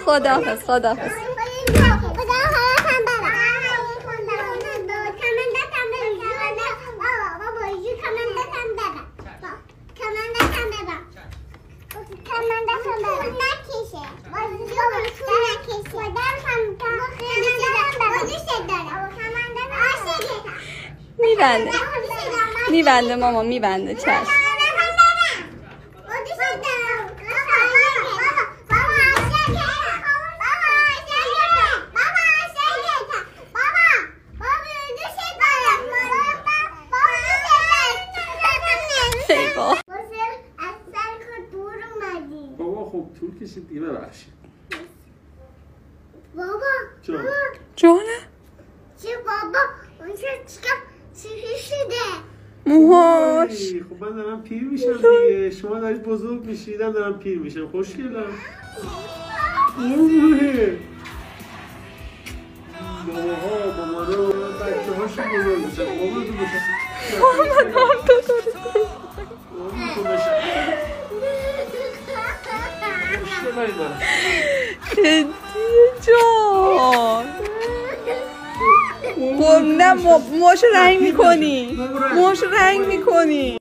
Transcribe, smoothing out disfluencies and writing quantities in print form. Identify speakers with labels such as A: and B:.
A: خداحافظ. خداحافظ. میبنده ماما، میبنده. چشم.
B: بابا خب طول کشید دیگه، ببخشید.
C: بابا
A: جانه
C: چه بابا اون چه شده
A: موهاش.
B: خب من دارم پیر میشم دیگه، شما دارید بزرگ میشید، من دارم پیر میشم. خوشگلم. باباها مامانا بچه هاشون بزرگ میشن. مامان تو بشن.
A: خدیه جان. خب نه موش رنگ میکنی.